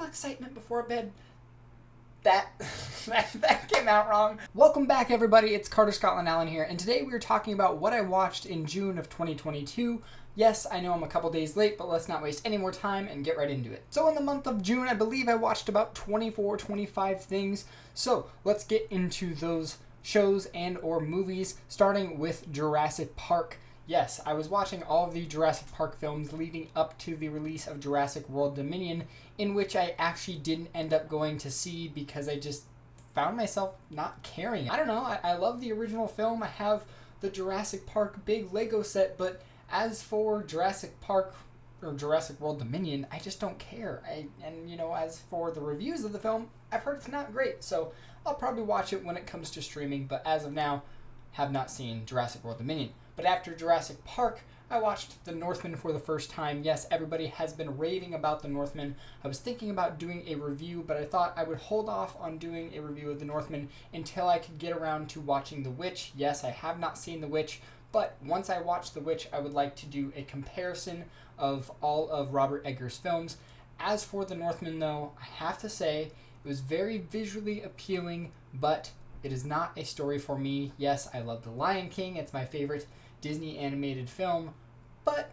excitement before bed. That came out wrong. Welcome back, everybody. It's Carter Scotland Allen here, and today we are talking about what I watched in June of 2022. Yes, I know I'm a couple days late, but let's not waste any more time and get right into it. So in the month of June, I believe I watched about 25 things. So let's get into those shows and or movies, starting with Jurassic Park. Yes, I was watching all of the Jurassic Park films leading up to the release of Jurassic World Dominion, in which I actually didn't end up going to see because I just found myself not caring. I don't know, I love the original film. I have the Jurassic Park big Lego set, but as for Jurassic Park or Jurassic World Dominion, I just don't care. As for the reviews of the film, I've heard it's not great, so I'll probably watch it when it comes to streaming, but as of now, have not seen Jurassic World Dominion. But after Jurassic Park, I watched The Northman for the first time. Yes, everybody has been raving about The Northman. I was thinking about doing a review, but I thought I would hold off on doing a review of The Northman until I could get around to watching The Witch. Yes, I have not seen The Witch, but once I watch The Witch, I would like to do a comparison of all of Robert Eggers' films. As for The Northman, though, I have to say it was very visually appealing, but it is not a story for me. Yes, I love The Lion King. It's my favorite Disney animated film, but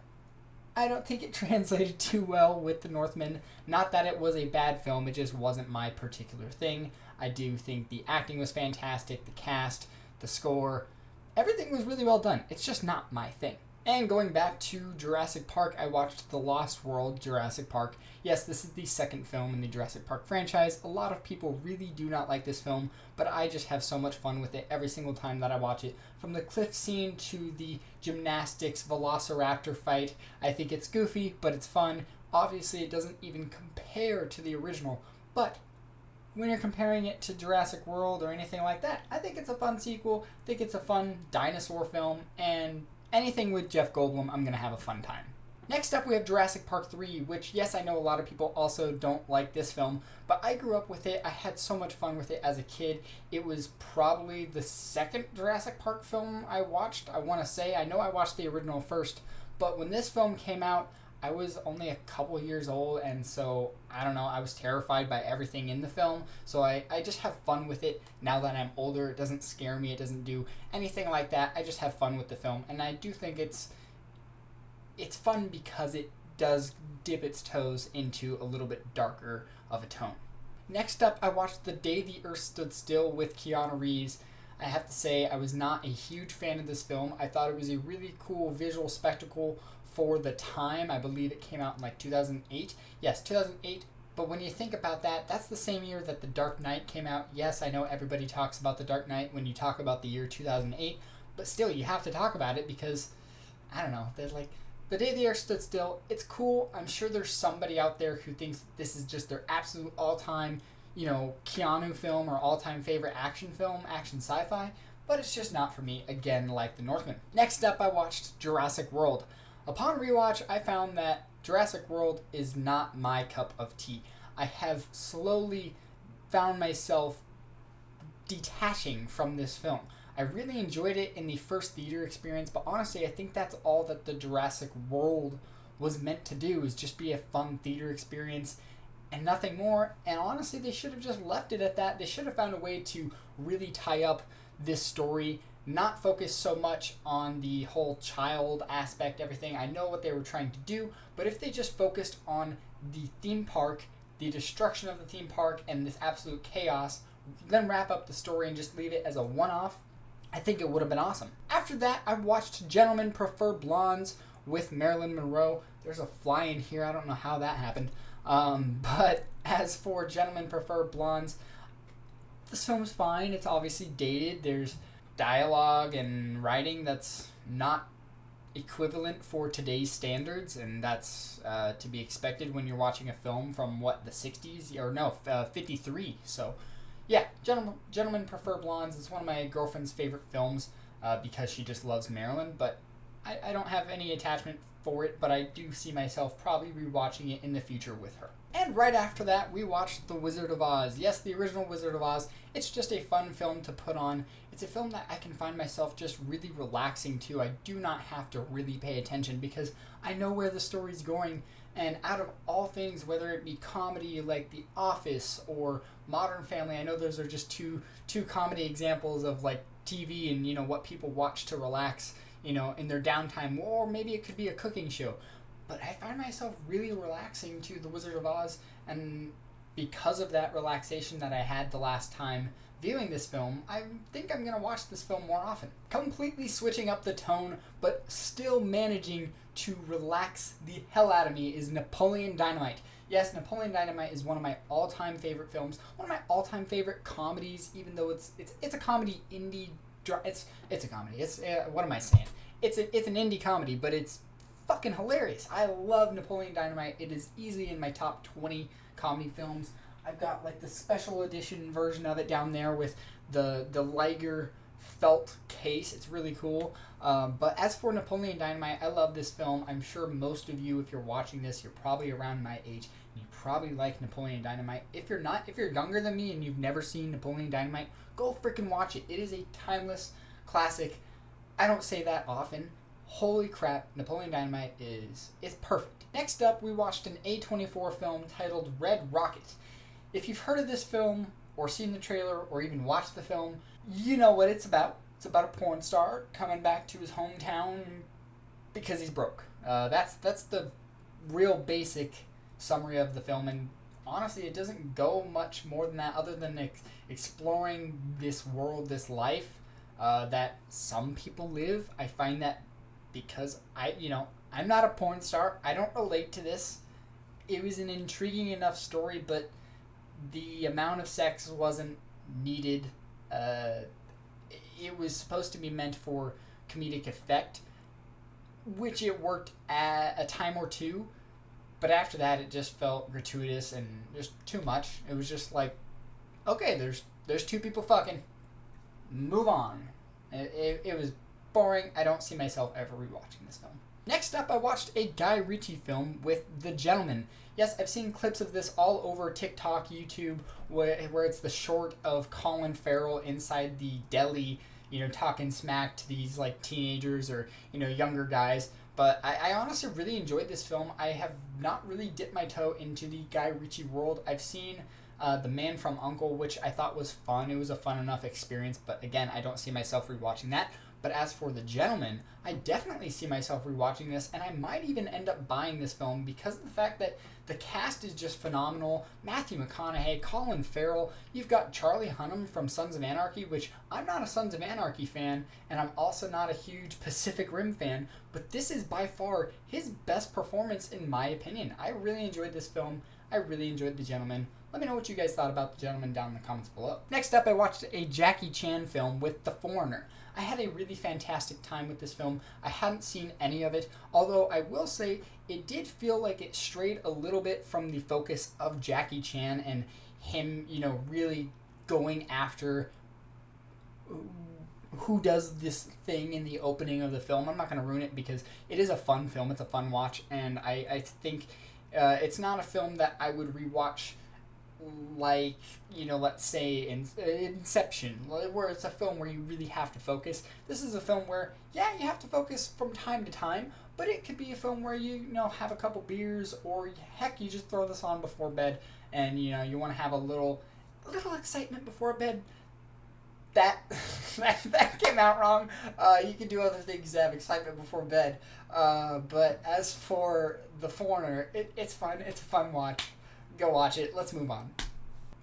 I don't think it translated too well with The Northman. Not that it was a bad film, it just wasn't my particular thing. I do think the acting was fantastic, the cast, the score, everything was really well done. It's just not my thing. And going back to Jurassic Park, I watched The Lost World Jurassic Park. Yes, this is the second film in the Jurassic Park franchise. A lot of people really do not like this film, but I just have so much fun with it every single time that I watch it. From the cliff scene to the gymnastics velociraptor fight, I think it's goofy, but it's fun. Obviously, it doesn't even compare to the original, but when you're comparing it to Jurassic World or anything like that, I think it's a fun sequel. I think it's a fun dinosaur film, and anything with Jeff Goldblum, I'm going to have a fun time. Next up, we have Jurassic Park 3, which, yes, I know a lot of people also don't like this film, but I grew up with it. I had so much fun with it as a kid. It was probably the second Jurassic Park film I watched, I want to say. I know I watched the original first, but when this film came out, I was only a couple years old, and so, I don't know, I was terrified by everything in the film, so I just have fun with it now that I'm older. It doesn't scare me, it doesn't do anything like that. I just have fun with the film, and I do think it's fun because it does dip its toes into a little bit darker of a tone. Next up, I watched The Day the Earth Stood Still with Keanu Reeves. I have to say, I was not a huge fan of this film. I thought it was a really cool visual spectacle for the time. I believe it came out in 2008. Yes, 2008. But when you think about that, that's the same year that The Dark Knight came out. Yes, I know everybody talks about The Dark Knight when you talk about the year 2008, but still, you have to talk about it because, I don't know, there's The Day the Earth Stood Still, it's cool. I'm sure there's somebody out there who thinks this is just their absolute all-time, Keanu film or all-time favorite action film, action sci-fi, but it's just not for me, again, like The Northman. Next up, I watched Jurassic World. Upon rewatch, I found that Jurassic World is not my cup of tea. I have slowly found myself detaching from this film. I really enjoyed it in the first theater experience, but honestly, I think that's all that the Jurassic World was meant to do, is just be a fun theater experience and nothing more. And honestly, they should have just left it at that. They should have found a way to really tie up this story, not focus so much on the whole child aspect, everything. I know what they were trying to do, but if they just focused on the theme park, the destruction of the theme park, and this absolute chaos, then wrap up the story and just leave it as a one-off, I think it would have been awesome. After that, I watched Gentlemen Prefer Blondes with Marilyn Monroe. There's a fly in here. I don't know how that happened. But as for Gentlemen Prefer Blondes, this film's fine. It's obviously dated. There's dialogue and writing that's not equivalent for today's standards, and that's to be expected when you're watching a film from, the 60s? Or no, 53. So, yeah, Gentlemen Prefer Blondes. It's one of my girlfriend's favorite films because she just loves Marilyn, but I don't have any attachment for it, but I do see myself probably rewatching it in the future with her. And right after that, we watched The Wizard of Oz. Yes, the original Wizard of Oz. It's just a fun film to put on. It's a film that I can find myself just really relaxing to. I do not have to really pay attention because I know where the story's going, And out of all things, whether it be comedy like The Office or Modern Family, I know those are just two comedy examples of like TV and, you know, what people watch to relax, you know, in their downtime, or maybe it could be a cooking show. But I find myself really relaxing to The Wizard of Oz, and because of that relaxation that I had the last time viewing this film, I think I'm going to watch this film more often. Completely switching up the tone, but still managing to relax the hell out of me is Napoleon Dynamite. Yes, Napoleon Dynamite is one of my all-time favorite films, one of my all-time favorite comedies, even though it's a comedy indie. It's a comedy. What am I saying? It's an indie comedy, but it's fucking hilarious. I love Napoleon Dynamite. It is easily in my top 20 comedy films. I've got like the special edition version of it down there with the Liger felt case. It's really cool. But as for Napoleon Dynamite, I love this film. I'm sure most of you, if you're watching this, you're probably around my age, and you probably like Napoleon Dynamite. If you're not, if you're younger than me and you've never seen Napoleon Dynamite, go freaking watch it. It is a timeless classic. I don't say that often. Holy crap, Napoleon Dynamite is perfect. Next up, we watched an A24 film titled Red Rocket. If you've heard of this film, or seen the trailer, or even watched the film, you know what it's about. It's about a porn star coming back to his hometown because he's broke. That's the real basic summary of the film, and honestly, it doesn't go much more than that, other than exploring this world, this life that some people live. I find that because I'm not a porn star, I don't relate to this. It was an intriguing enough story, but the amount of sex wasn't needed. It was supposed to be meant for comedic effect, which it worked at a time or two, but after that it just felt gratuitous and just too much. It was just like, okay, there's two people fucking, move on. It was boring. I don't see myself ever rewatching this film. Next up, I watched a Guy Ritchie film with The Gentleman. Yes, I've seen clips of this all over TikTok, YouTube, where it's the short of Colin Farrell inside the deli, talking smack to these like teenagers or, younger guys. But I honestly really enjoyed this film. I have not really dipped my toe into the Guy Ritchie world. I've seen The Man from U.N.C.L.E., which I thought was fun. It was a fun enough experience, but again, I don't see myself rewatching that. But as for The Gentleman, I definitely see myself rewatching this, and I might even end up buying this film because of the fact that the cast is just phenomenal. Matthew McConaughey, Colin Farrell, you've got Charlie Hunnam from Sons of Anarchy, which I'm not a Sons of Anarchy fan, and I'm also not a huge Pacific Rim fan, but this is by far his best performance in my opinion. I really enjoyed this film. I really enjoyed The Gentleman. Let me know what you guys thought about The Gentleman down in the comments below. Next up, I watched a Jackie Chan film with The Foreigner. I had a really fantastic time with this film. I hadn't seen any of it, although I will say it did feel like it strayed a little bit from the focus of Jackie Chan and him, really going after who does this thing in the opening of the film. I'm not going to ruin it because it is a fun film. It's a fun watch, and I think it's not a film that I would rewatch like, let's say Inception, where it's a film where you really have to focus. This is a film where, yeah, you have to focus from time to time, but it could be a film where you have a couple beers, or heck, you just throw this on before bed, and you want to have a little excitement before bed. That came out wrong. You can do other things to have excitement before bed, but as for The Foreigner, it's fun. It's a fun watch. Go watch it. Let's move on.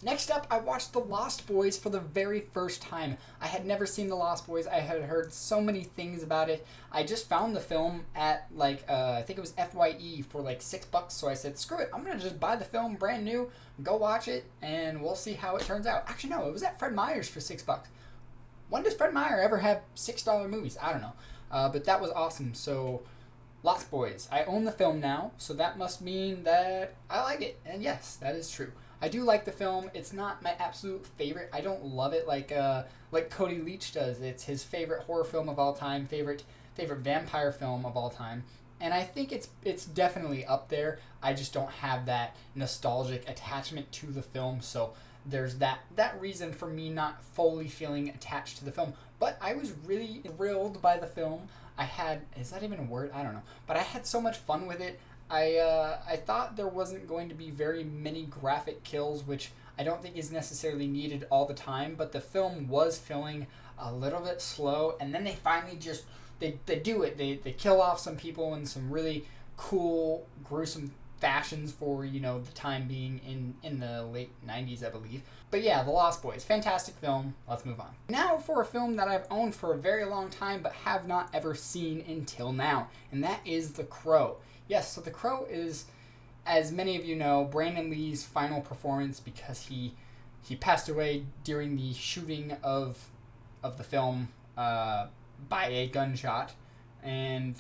Next up, I watched The Lost Boys for the very first time. I had never seen The Lost Boys. I had heard so many things about it. I just found the film at I think it was FYE for like $6, so I said, screw it, I'm going to just buy the film brand new, go watch it, and we'll see how it turns out. Actually, no, it was at Fred Meyer's for $6. When does Fred Meyer ever have $6 movies? I don't know. But that was awesome. So, Lost Boys. I own the film now, so that must mean that I like it. And yes, that is true. I do like the film. It's not my absolute favorite. I don't love it like Cody Leach does. It's his favorite horror film of all time, favorite vampire film of all time. And I think it's definitely up there. I just don't have that nostalgic attachment to the film, so there's that reason for me not fully feeling attached to the film. But I was really thrilled by the film. Is that even a word? I don't know. But I had so much fun with it. I thought there wasn't going to be very many graphic kills, which I don't think is necessarily needed all the time, but the film was feeling a little bit slow, and then they finally just they do it. They kill off some people in some really cool, gruesome fashions for, the time being in the late 90s, I believe. But yeah, The Lost Boys, fantastic film. Let's move on. Now for a film that I've owned for a very long time but have not ever seen until now, and that is The Crow. Yes, so The Crow is, as many of you know, Brandon Lee's final performance, because he passed away during the shooting of the film by a gunshot, and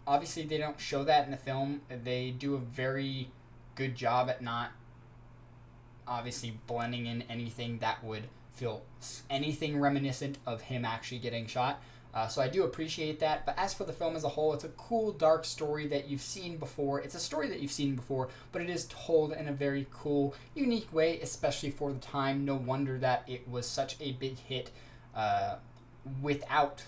obviously they don't show that in the film. They do a very good job at not obviously blending in anything that would feel anything reminiscent of him actually getting shot. So I do appreciate that. But as for the film as a whole, it's a cool, dark story that you've seen before. It's a story that you've seen before, but it is told in a very cool, unique way, especially for the time. No wonder that it was such a big hit without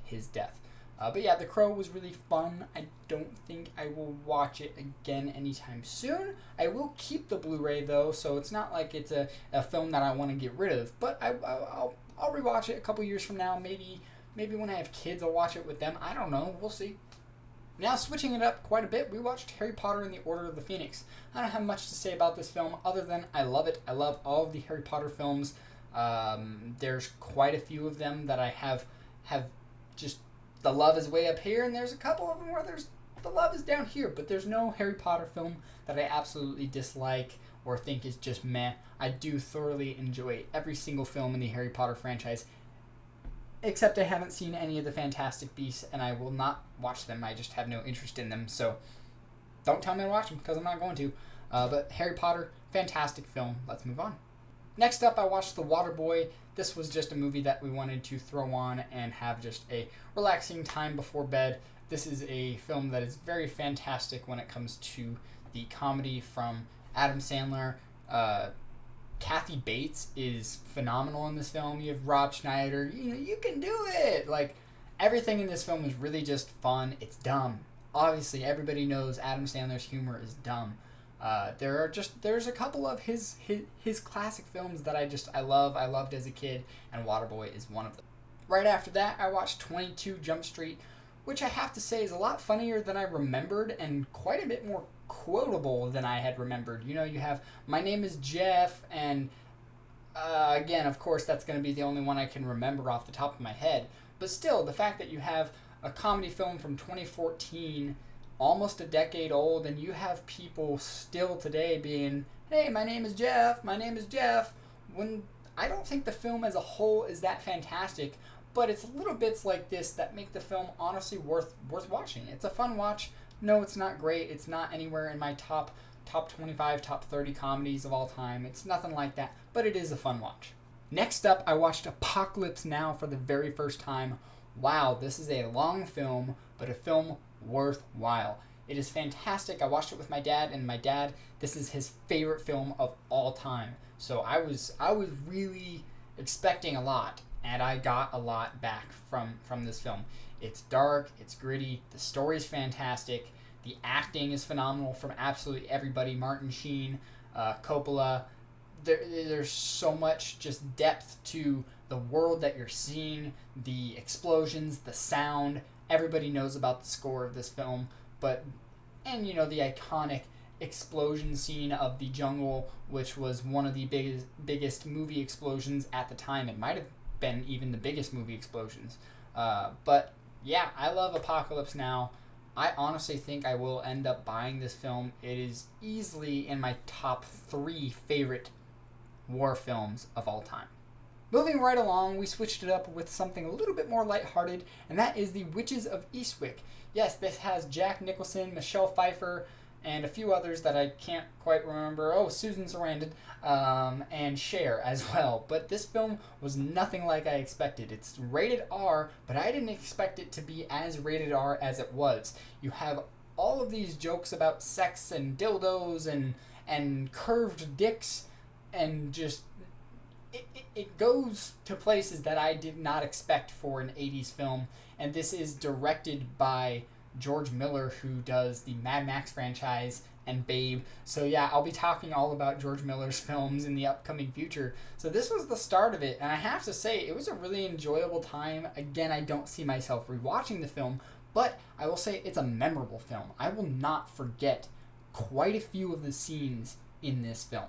his death. But yeah, The Crow was really fun. I don't think I will watch it again anytime soon. I will keep the Blu-ray though, so it's not like it's a film that I want to get rid of. But I'll rewatch it a couple years from now. Maybe when I have kids, I'll watch it with them. I don't know. We'll see. Now, switching it up quite a bit, we watched Harry Potter and the Order of the Phoenix. I don't have much to say about this film other than I love it. I love all of the Harry Potter films. There's quite a few of them that I have just... The love is way up here, and there's a couple of them where the love is down here, but there's no Harry Potter film that I absolutely dislike or think is just meh. I do thoroughly enjoy every single film in the Harry Potter franchise, except I haven't seen any of the Fantastic Beasts, and I will not watch them. I just have no interest in them, so don't tell me to watch them, because I'm not going to. But Harry Potter, fantastic film. Let's move on. Next up, I watched The Waterboy. This was just a movie that we wanted to throw on and have just a relaxing time before bed. This is a film that is very fantastic when it comes to the comedy from Adam Sandler. Kathy Bates is phenomenal in this film. You have Rob Schneider. You can do it. Like, everything in this film is really just fun. It's dumb. Obviously, everybody knows Adam Sandler's humor is dumb. There's a couple of his classic films that I loved as a kid, and Waterboy is one of them. Right after that, I watched 22 Jump Street, which I have to say is a lot funnier than I remembered and quite a bit more quotable than I had remembered. You have My Name is Jeff, and again, of course, that's going to be the only one I can remember off the top of my head. But still, the fact that you have a comedy film from 2014, almost a decade old, and you have people still today being, hey, my name is Jeff, when I don't think the film as a whole is that fantastic, but it's little bits like this that make the film honestly worth watching. It's a fun watch. No, it's not great. It's not anywhere in my top 25, top 30 comedies of all time. It's nothing like that, but it is a fun watch. Next up, I watched Apocalypse Now for the very first time. Wow, this is a long film, but a film worthwhile. It is fantastic. I watched it with my dad, and my dad, this is his favorite film of all time. So I was really expecting a lot, and I got a lot back from this film. It's dark, it's gritty, the story's fantastic, the acting is phenomenal from absolutely everybody. Martin Sheen, Coppola. There's so much just depth to the world that you're seeing, the explosions, the sound. Everybody knows about the score of this film, and the iconic explosion scene of the jungle, which was one of the biggest movie explosions at the time. It might have been even the biggest movie explosions. But yeah, I love Apocalypse Now. I honestly think I will end up buying this film. It is easily in my top 3 favorite war films of all time. Moving right along, we switched it up with something a little bit more lighthearted, and that is The Witches of Eastwick. Yes, this has Jack Nicholson, Michelle Pfeiffer, and a few others that I can't quite remember. Oh, Susan Sarandon, and Cher as well. But this film was nothing like I expected. It's rated R, but I didn't expect it to be as rated R as it was. You have all of these jokes about sex and dildos and curved dicks, and just it goes to places that I did not expect for an 80s film. And this is directed by George Miller, who does the Mad Max franchise and Babe. So yeah, I'll be talking all about George Miller's films in the upcoming future. So this was the start of it, and I have to say, it was a really enjoyable time. Again, I don't see myself rewatching the film, but I will say it's a memorable film. I will not forget quite a few of the scenes in this film.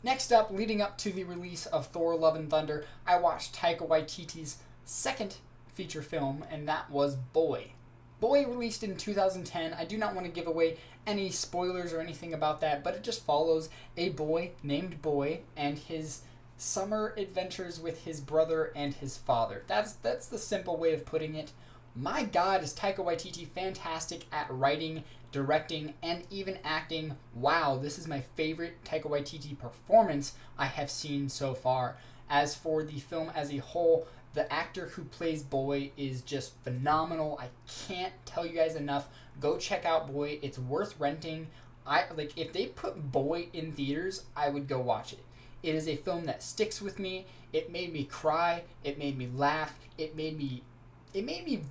Next up, leading up to the release of Thor: Love and Thunder, I watched Taika Waititi's second feature film, and that was Boy. Boy released in 2010. I do not want to give away any spoilers or anything about that, but it just follows a boy named Boy and his summer adventures with his brother and his father. That's the simple way of putting it. My God, is Taika Waititi fantastic at writing, directing, and even acting. Wow, this is my favorite Taika Waititi performance I have seen so far. As for the film as a whole, the actor who plays Boy is just phenomenal. I can't tell you guys enough. Go check out Boy. It's worth renting. If they put Boy in theaters, I would go watch it. It is a film that sticks with me. It made me cry. It made me laugh. It made me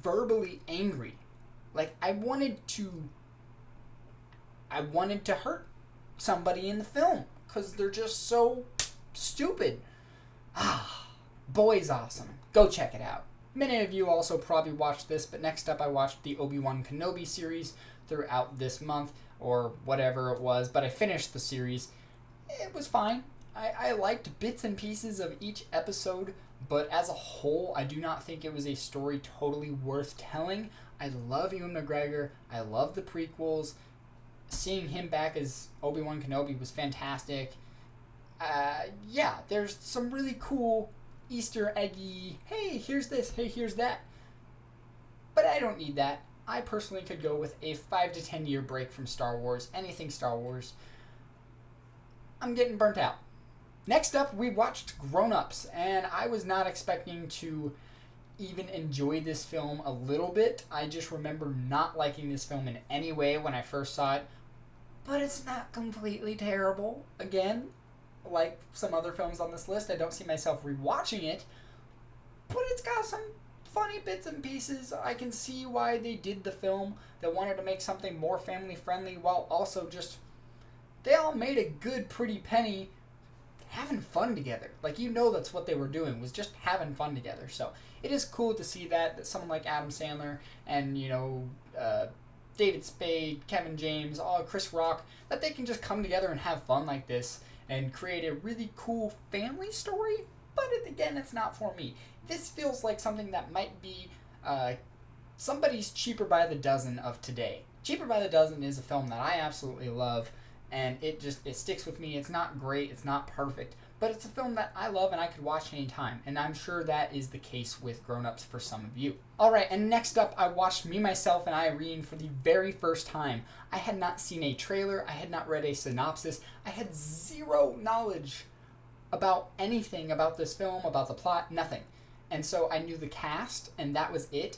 verbally angry. Like I wanted to hurt somebody in the film because they're just so stupid. Boy's awesome. Go check it out. Many of you also probably watched this, but next up I watched the Obi-Wan Kenobi series throughout this month, or whatever it was, but I finished the series. It was fine. I liked bits and pieces of each episode, but as a whole, I do not think it was a story totally worth telling. I love Ewan McGregor. I love the prequels. Seeing him back as Obi-Wan Kenobi was fantastic. There's some really cool Easter eggy, hey, here's this, hey, here's that. But I don't need that. I personally could go with a 5 to 10 year break from Star Wars, anything Star Wars. I'm getting burnt out. Next up, we watched Grown Ups, and I was not expecting to even enjoy this film a little bit. I just remember not liking this film in any way when I first saw it, but it's not completely terrible. Again, like some other films on this list, I don't see myself rewatching it, but it's got some funny bits and pieces. I can see why they did the film. They wanted to make something more family friendly while also just, they all made a good pretty penny having fun together. Like, you know, that's what they were doing, was just having fun together. So it is cool to see that someone like Adam Sandler and, David Spade, Kevin James, Chris Rock, that they can just come together and have fun like this and create a really cool family story. But again, it's not for me. This feels like something that might be somebody's Cheaper by the Dozen of today. Cheaper by the Dozen is a film that I absolutely love, and it sticks with me. It's not great, it's not perfect, but it's a film that I love and I could watch anytime, and I'm sure that is the case with Grown Ups for some of you. Alright, and next up, I watched Me, Myself, and Irene for the very first time. I had not seen a trailer, I had not read a synopsis, I had zero knowledge about anything about this film, about the plot, nothing. And so I knew the cast, and that was it.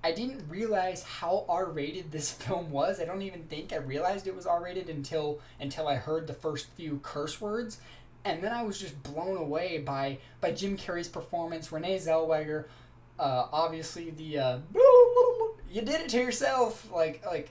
I didn't realize how R-rated this film was. I don't even think I realized it was R-rated until I heard the first few curse words. And then I was just blown away by Jim Carrey's performance, Renee Zellweger, obviously the you did it to yourself. Like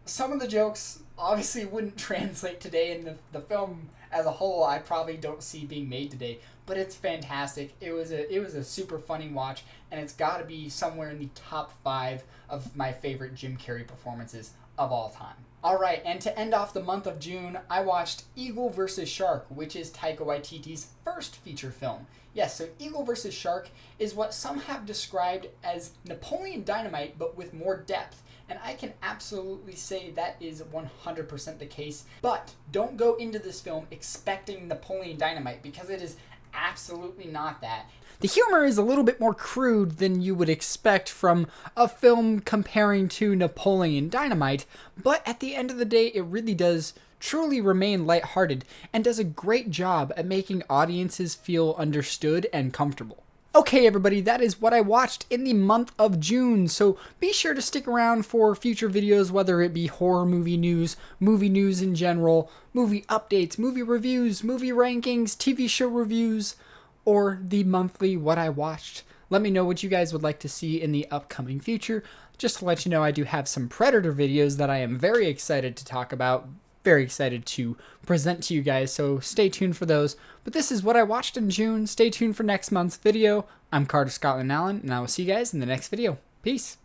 some of the jokes obviously wouldn't translate today in the film as a whole. I probably don't see being made today, but it's fantastic. It was a super funny watch, and it's got to be somewhere in the top 5 of my favorite Jim Carrey performances of all time. Alright, and to end off the month of June, I watched Eagle vs. Shark, which is Taika Waititi's first feature film. Yes, so Eagle vs. Shark is what some have described as Napoleon Dynamite, but with more depth. And I can absolutely say that is 100% the case. But don't go into this film expecting Napoleon Dynamite, because it is absolutely not that. The humor is a little bit more crude than you would expect from a film comparing to Napoleon Dynamite, but at the end of the day, it really does truly remain lighthearted and does a great job at making audiences feel understood and comfortable. Okay, everybody, that is what I watched in the month of June, so be sure to stick around for future videos, whether it be horror movie news in general, movie updates, movie reviews, movie rankings, TV show reviews, or the monthly What I Watched. Let me know what you guys would like to see in the upcoming future. just to let you know, I do have some Predator videos that I am very excited to talk about, very excited to present to you guys, so stay tuned for those. But this is what I watched in June. Stay tuned for next month's video. I'm Carter Scotland Allen, and I will see you guys in the next video. Peace.